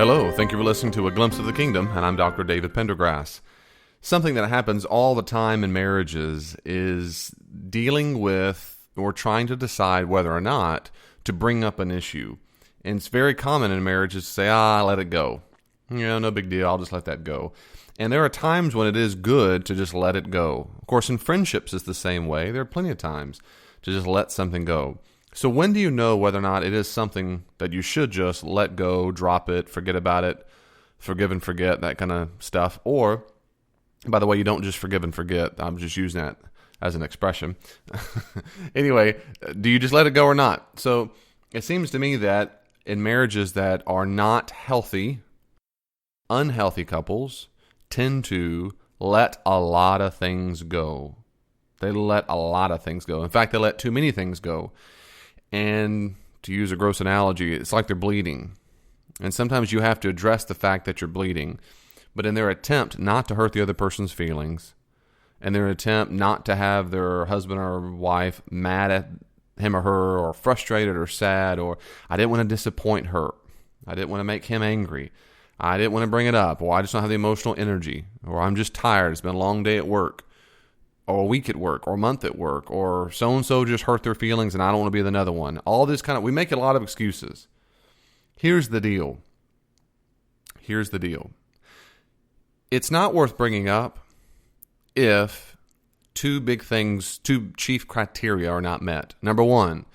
Hello, thank you for listening to A Glimpse of the Kingdom, and I'm Dr. David Pendergrass. Something that happens all the time in marriages is dealing with or trying to decide whether or not to bring up an issue. And it's very common in marriages to say, let it go. No big deal, I'll just let that go. And there are times when it is good to just let it go. Of course, in friendships, it's the same way. There are plenty of times to just let something go. So when do you know whether or not it is something that you should just let go, drop it, forget about it, forgive and forget, that kind of stuff? Or, by the way, you don't just forgive and forget. I'm just using that as an expression. Anyway, do you just let it go or not? So it seems to me that in marriages that are not healthy, unhealthy couples tend to let a lot of things go. They let a lot of things go. In fact, they let too many things go. And to use a gross analogy, it's like they're bleeding. And sometimes you have to address the fact that you're bleeding. But in their attempt not to hurt the other person's feelings, and their attempt not to have their husband or wife mad at him or her, or frustrated or sad, or I didn't want to disappoint her, I didn't want to make him angry, I didn't want to bring it up, or I just don't have the emotional energy, or I'm just tired, it's been a long day at work, or a week at work, or a month at work, or so-and-so just hurt their feelings and I don't want to be another one. All this we make a lot of excuses. Here's the deal. It's not worth bringing up if two chief criteria are not met. Number one,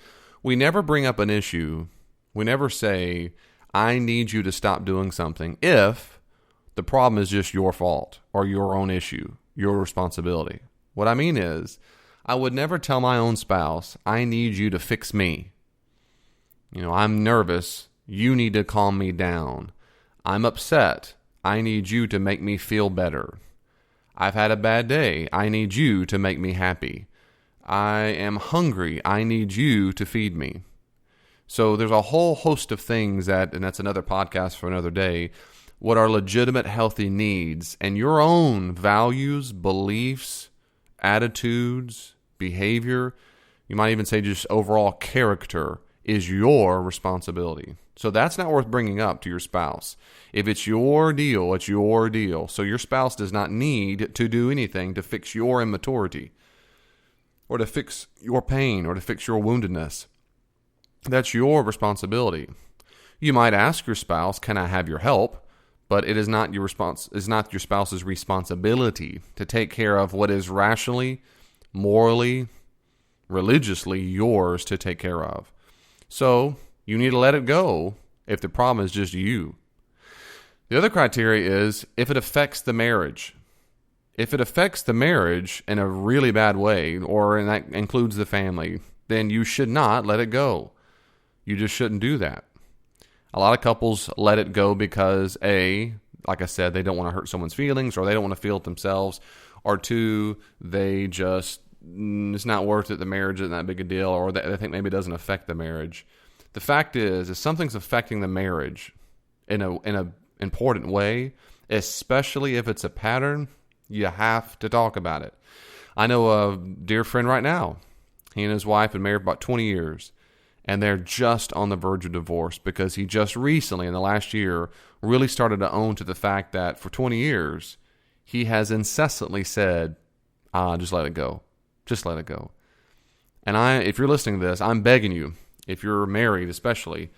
we never bring up an issue. We never say, I need you to stop doing something if the problem is just your fault or your own issue, your responsibility. What I mean is, I would never tell my own spouse, I need you to fix me. I'm nervous. You need to calm me down. I'm upset. I need you to make me feel better. I've had a bad day. I need you to make me happy. I am hungry. I need you to feed me. So there's a whole host of things and that's another podcast for another day, what are legitimate healthy needs, and your own values, beliefs, attitudes, behavior, you might even say just overall character, is your responsibility. So that's not worth bringing up to your spouse. If it's your deal, it's your deal. So your spouse does not need to do anything to fix your immaturity or to fix your pain or to fix your woundedness. That's your responsibility. You might ask your spouse, can I have your help? But it is not your spouse's responsibility to take care of what is rationally, morally, religiously yours to take care of. So you need to let it go if the problem is just you. The other criteria is if it affects the marriage. If it affects the marriage in a really bad way, and that includes the family, then you should not let it go. You just shouldn't do that. A lot of couples let it go because A, like I said, they don't want to hurt someone's feelings, or they don't want to feel it themselves, or two, they just, it's not worth it, the marriage isn't that big a deal, or they think maybe it doesn't affect the marriage. The fact is, if something's affecting the marriage in a important way, especially if it's a pattern, you have to talk about it. I know a dear friend right now. He and his wife have been married for about 20 years. And they're just on the verge of divorce because he just recently, in the last year, really started to own to the fact that for 20 years, he has incessantly said, just let it go. Just let it go. And if you're listening to this, I'm begging you, if you're married especially,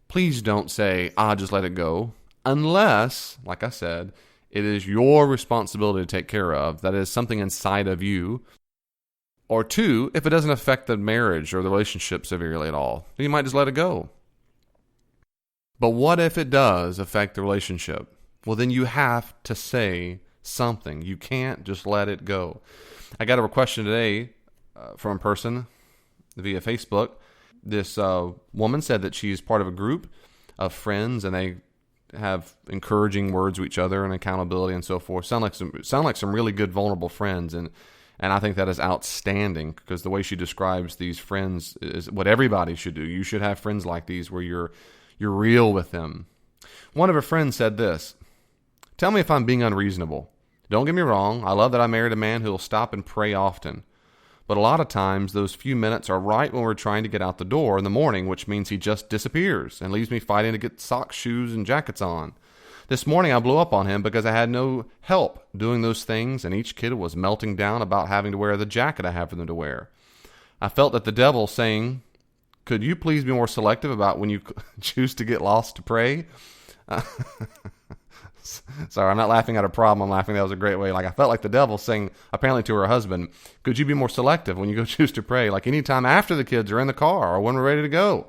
please don't say, just let it go, unless, like I said, it is your responsibility to take care of. That is something inside of you. Or two, if it doesn't affect the marriage or the relationship severely at all, then you might just let it go. But what if it does affect the relationship? Well, then you have to say something. You can't just let it go. I got a question today from a person via Facebook. This woman said that she's part of a group of friends, and they have encouraging words to each other and accountability and so forth. Sound like some really good, vulnerable friends, and I think that is outstanding because the way she describes these friends is what everybody should do. You should have friends like these where you're real with them. One of her friends said this, tell me if I'm being unreasonable. Don't get me wrong. I love that I married a man who will stop and pray often. But a lot of times, those few minutes are right when we're trying to get out the door in the morning, which means he just disappears and leaves me fighting to get socks, shoes, and jackets on. This morning, I blew up on him because I had no help doing those things, and each kid was melting down about having to wear the jacket I have for them to wear. I felt that the devil saying, could you please be more selective about when you choose to get lost to pray? Sorry, I'm not laughing at a problem. I'm laughing that was a great way. Like, I felt like the devil saying, apparently to her husband, could you be more selective when you go choose to pray? Like anytime after the kids are in the car or when we're ready to go.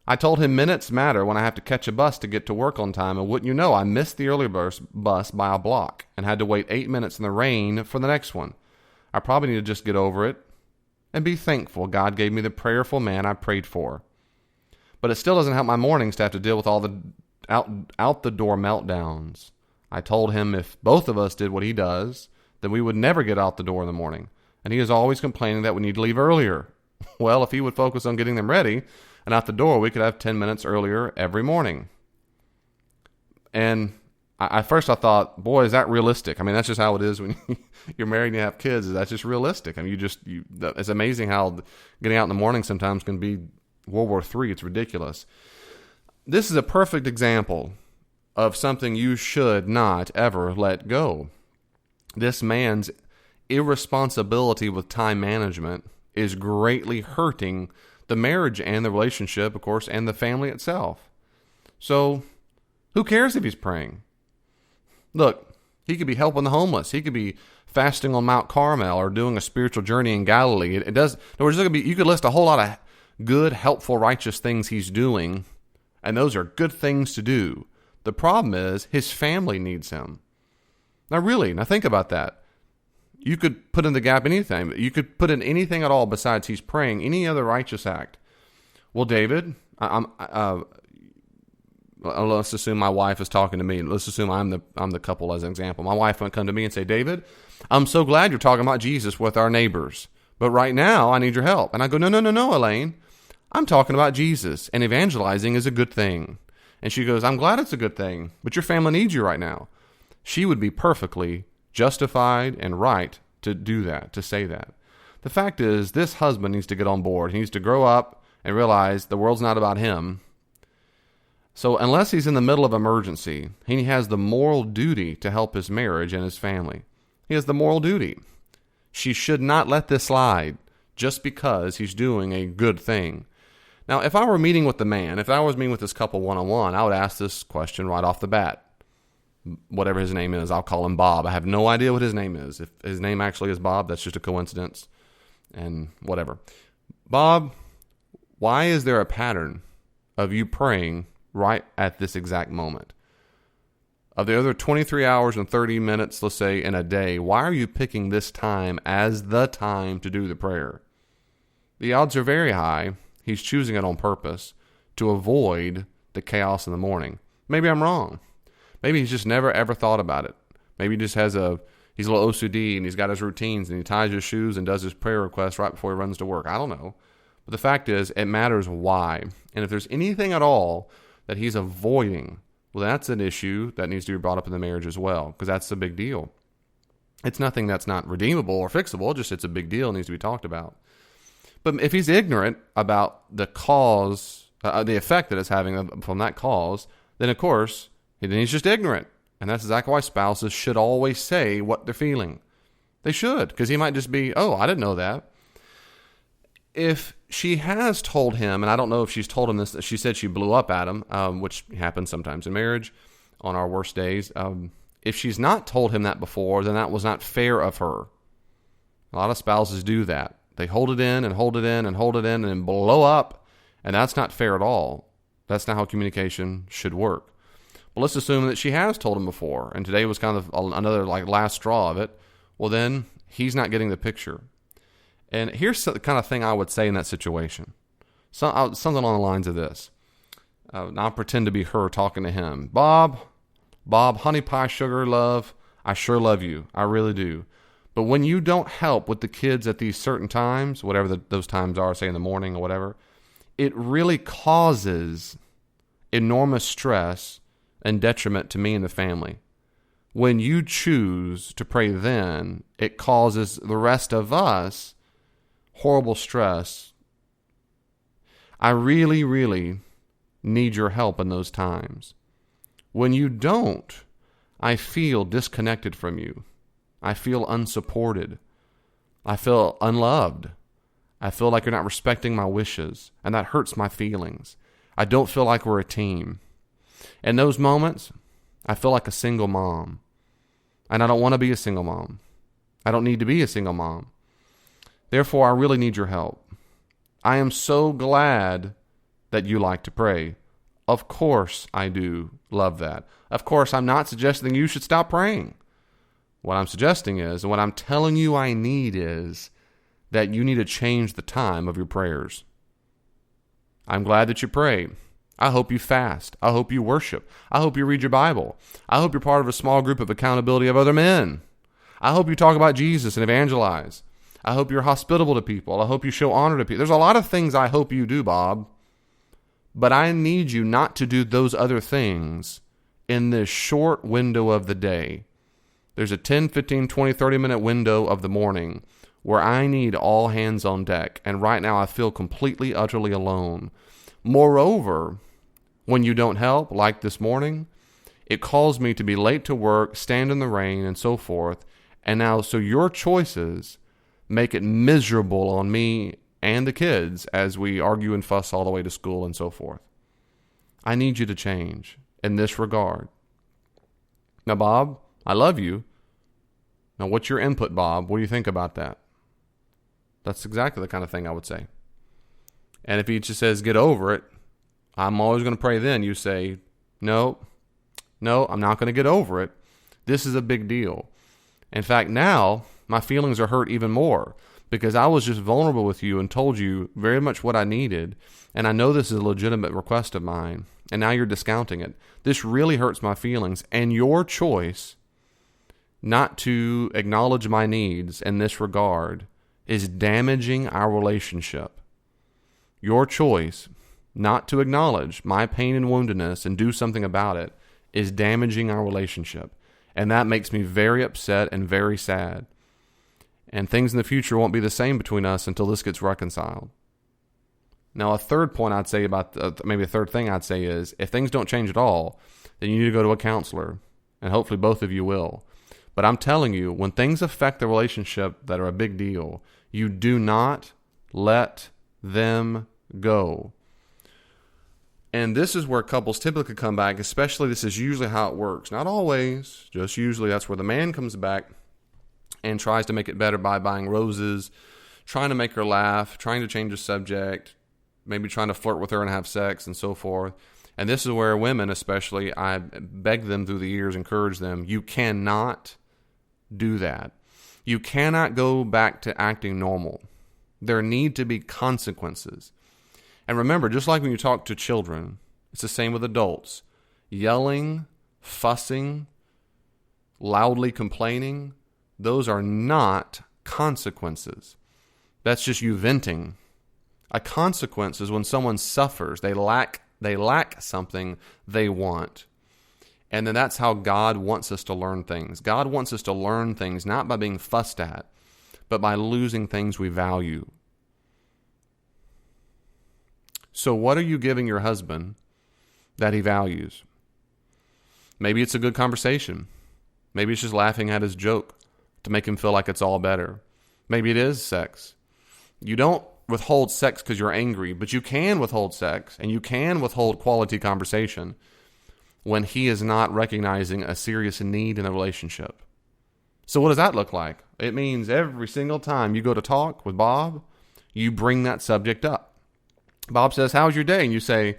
I told him minutes matter when I have to catch a bus to get to work on time. And wouldn't you know, I missed the early bus by a block and had to wait 8 minutes in the rain for the next one. I probably need to just get over it and be thankful God gave me the prayerful man I prayed for. But it still doesn't help my mornings to have to deal with all the out the door meltdowns. I told him if both of us did what he does, then we would never get out the door in the morning. And he is always complaining that we need to leave earlier. Well, if he would focus on getting them ready and out the door, we could have 10 minutes earlier every morning. And at first I thought, boy, is that realistic? I mean, that's just how it is when you're married and you have kids. That's just realistic. I mean, it's amazing how getting out in the morning sometimes can be World War III. It's ridiculous. This is a perfect example of something you should not ever let go. This man's irresponsibility with time management is greatly hurting the marriage and the relationship, of course, and the family itself. So, who cares if he's praying? Look, he could be helping the homeless. He could be fasting on Mount Carmel or doing a spiritual journey in Galilee. In other words, you could list a whole lot of good, helpful, righteous things he's doing, and those are good things to do. The problem is his family needs him. Now think about that. You could put in the gap anything. You could put in anything at all besides he's praying, any other righteous act. Well, David, let's assume my wife is talking to me. Let's assume I'm the couple as an example. My wife might come to me and say, David, I'm so glad you're talking about Jesus with our neighbors, but right now I need your help. And I go, no, Elaine. I'm talking about Jesus, and evangelizing is a good thing. And she goes, I'm glad it's a good thing, but your family needs you right now. She would be perfectly justified and right to do that, to say that. The fact is, this husband needs to get on board. He needs to grow up and realize the world's not about him. So unless he's in the middle of emergency, he has the moral duty to help his marriage and his family. He has the moral duty. She should not let this slide just because he's doing a good thing. Now, if I were meeting with the man, if I was meeting with this couple one-on-one, I would ask this question right off the bat. Whatever his name is, I'll call him Bob. I have no idea what his name is. If his name actually is Bob, that's just a coincidence. And whatever. Bob, why is there a pattern of you praying right at this exact moment? Of the other 23 hours and 30 minutes, let's say, in a day, why are you picking this time as the time to do the prayer? The odds are very high he's choosing it on purpose to avoid the chaos in the morning. Maybe I'm wrong. Maybe he's just never ever thought about it. Maybe he just he's a little OCD and he's got his routines and he ties his shoes and does his prayer request right before he runs to work. I don't know. But the fact is, it matters why. And if there's anything at all that he's avoiding, well, that's an issue that needs to be brought up in the marriage as well, because that's a big deal. It's nothing that's not redeemable or fixable, just it's a big deal, it needs to be talked about. But if he's ignorant about the cause, the effect that it's having from that cause, then of course, then he's just ignorant. And that's exactly why spouses should always say what they're feeling. They should, because he might just be, oh, I didn't know that. If she has told him, and I don't know if she's told him this, she said she blew up at him, which happens sometimes in marriage on our worst days. If she's not told him that before, then that was not fair of her. A lot of spouses do that. They hold it in and hold it in and hold it in and then blow up, and that's not fair at all. That's not how communication should work. But let's assume that she has told him before, and today was kind of another last straw of it. Well, then he's not getting the picture. And here's the kind of thing I would say in that situation. Something along the lines of this. I'll pretend to be her talking to him. Bob, honey pie, sugar, love, I sure love you. I really do. But when you don't help with the kids at these certain times, whatever those times are, say in the morning or whatever, it really causes enormous stress and detriment to me and the family. When you choose to pray then, it causes the rest of us horrible stress, I really, really need your help in those times. When you don't, I feel disconnected from you. I feel unsupported. I feel unloved. I feel like you're not respecting my wishes, and that hurts my feelings. I don't feel like we're a team. In those moments, I feel like a single mom, and I don't want to be a single mom. I don't need to be a single mom. Therefore, I really need your help. I am so glad that you like to pray. Of course I do love that. Of course, I'm not suggesting you should stop praying. What I'm suggesting is, and what I'm telling you I need is, that you need to change the time of your prayers. I'm glad that you pray. I hope you fast. I hope you worship. I hope you read your Bible. I hope you're part of a small group of accountability of other men. I hope you talk about Jesus and evangelize. I hope you're hospitable to people. I hope you show honor to people. There's a lot of things I hope you do, Bob. But I need you not to do those other things in this short window of the day. There's a 10, 15, 20, 30-minute window of the morning where I need all hands on deck. And right now I feel completely, utterly alone. Moreover, when you don't help, like this morning, it calls me to be late to work, stand in the rain, and so forth. And now, so your choices make it miserable on me and the kids as we argue and fuss all the way to school and so forth. I need you to change in this regard. Now, Bob, I love you. Now, what's your input, Bob? What do you think about that? That's exactly the kind of thing I would say. And if he just says, get over it, I'm always going to pray then. You say, no, I'm not going to get over it. This is a big deal. In fact, now my feelings are hurt even more because I was just vulnerable with you and told you very much what I needed. And I know this is a legitimate request of mine. And now you're discounting it. This really hurts my feelings. And your choice not to acknowledge my needs in this regard is damaging our relationship. Your choice not to acknowledge my pain and woundedness and do something about it is damaging our relationship. And that makes me very upset and very sad. And things in the future won't be the same between us until this gets reconciled. Now, a third point I'd say about, maybe a third thing I'd say is, if things don't change at all, then you need to go to a counselor. And hopefully both of you will. But I'm telling you, when things affect the relationship that are a big deal, you do not let them go. And this is where couples typically come back, especially this is usually how it works. Not always, just usually that's where the man comes back and tries to make it better by buying roses, trying to make her laugh, trying to change the subject, maybe trying to flirt with her and have sex and so forth. And this is where women especially, I beg them through the years, encourage them, you cannot do that. You cannot go back to acting normal. There need to be consequences. And remember, just like when you talk to children, it's the same with adults. Yelling, fussing, loudly complaining, those are not consequences. That's just you venting. A consequence is when someone suffers. They lack something they want. And then that's how God wants us to learn things. God wants us to learn things not by being fussed at, but by losing things we value. So what are you giving your husband that he values? Maybe it's a good conversation. Maybe it's just laughing at his joke to make him feel like it's all better. Maybe it is sex. You don't withhold sex because you're angry, but you can withhold sex and you can withhold quality conversation when he is not recognizing a serious need in a relationship. So what does that look like? It means every single time you go to talk with Bob, you bring that subject up. Bob says, how's your day? And you say,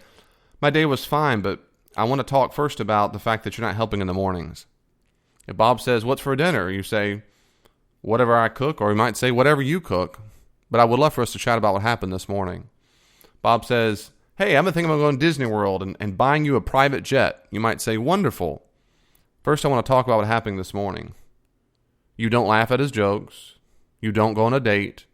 my day was fine, but I want to talk first about the fact that you're not helping in the mornings. If Bob says, what's for dinner? You say, whatever I cook, or you might say, whatever you cook. But I would love for us to chat about what happened this morning. Bob says, hey, I've been thinking about going to Disney World and buying you a private jet. You might say, wonderful. First, I want to talk about what happened this morning. You don't laugh at his jokes. You don't go on a date.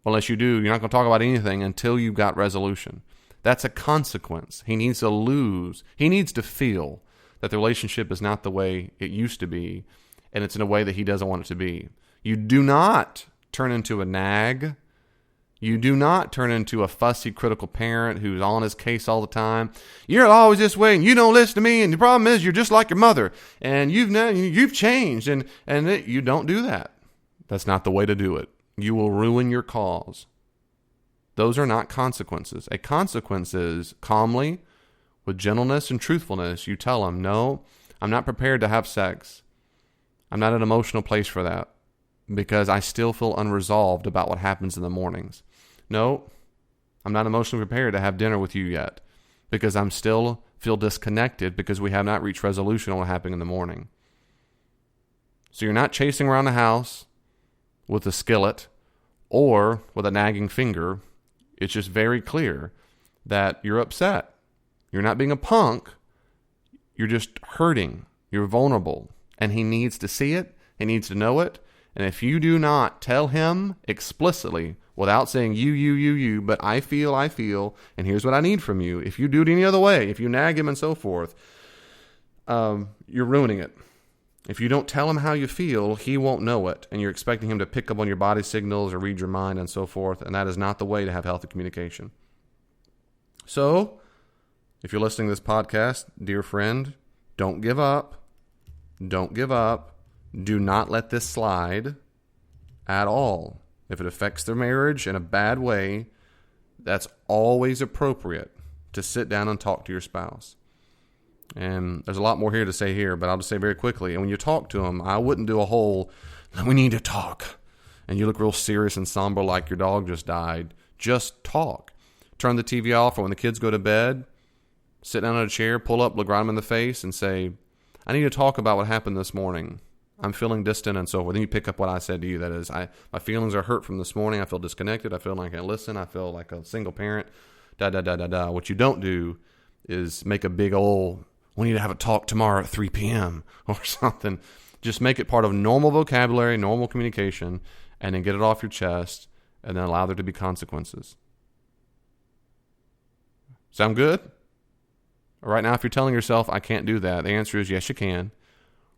Unless you do, you're not going to talk about anything until you've got resolution. That's a consequence. He needs to lose. He needs to feel that the relationship is not the way it used to be, and it's in a way that he doesn't want it to be. You do not turn into a nag You do not turn into a fussy, critical parent who's on his case all the time. You're always this way, and you don't listen to me, and the problem is you're just like your mother, and you've changed, and you don't do that. That's not the way to do it. You will ruin your cause. Those are not consequences. A consequence is calmly, with gentleness and truthfulness, you tell them, no, I'm not prepared to have sex. I'm not in an emotional place for that because I still feel unresolved about what happens in the mornings. No, I'm not emotionally prepared to have dinner with you yet because I'm still feel disconnected because we have not reached resolution on what happened in the morning. So you're not chasing around the house with a skillet or with a nagging finger. It's just very clear that you're upset. You're not being a punk. You're just hurting. You're vulnerable. And he needs to see it. He needs to know it. And if you do not tell him explicitly, without saying you, but I feel, and here's what I need from you. If you do it any other way, if you nag him and so forth, you're ruining it. If you don't tell him how you feel, he won't know it. And you're expecting him to pick up on your body signals or read your mind and so forth. And that is not the way to have healthy communication. So, if you're listening to this podcast, dear friend, don't give up. Don't give up. Do not let this slide at all. If it affects their marriage in a bad way, that's always appropriate to sit down and talk to your spouse. And there's a lot more here to say here, but I'll just say very quickly. And when you talk to them, I wouldn't do a whole, we need to talk. And you look real serious and somber like your dog just died. Just talk. Turn the TV off, or when the kids go to bed, sit down in a chair, pull up, look right them in the face, and say, I need to talk about what happened this morning. I'm feeling distant and so forth. Then you pick up what I said to you. That is, my feelings are hurt from this morning. I feel disconnected. I feel like I can't listen. I feel like a single parent. What you don't do is make a big old, we need to have a talk tomorrow at 3 p.m. or something. Just make it part of normal vocabulary, normal communication, and then get it off your chest, and then allow there to be consequences. Sound good? Right now, if you're telling yourself, I can't do that, the answer is yes, you can.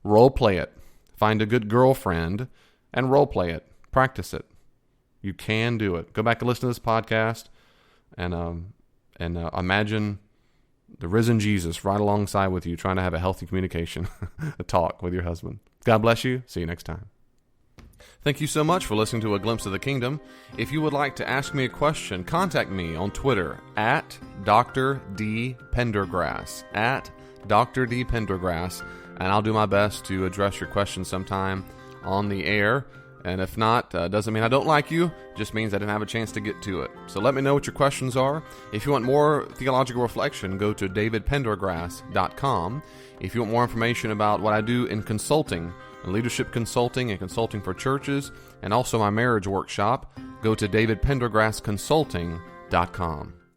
Role play it. Find a good girlfriend and role play it. Practice it. You can do it. Go back and listen to this podcast and imagine the risen Jesus right alongside with you trying to have a healthy communication, a talk with your husband. God bless you. See you next time. Thank you so much for listening to A Glimpse of the Kingdom. If you would like to ask me a question, contact me on Twitter at Dr. D. Pendergrass, at Dr. D. Pendergrass, and I'll do my best to address your question sometime on the air. And if not, doesn't mean I don't like you, just means I didn't have a chance to get to it. So let me know what your questions are. If you want more theological reflection, go to davidpendergrass.com. If you want more information about what I do in consulting, leadership consulting and consulting for churches, and also my marriage workshop, go to davidpendergrassconsulting.com.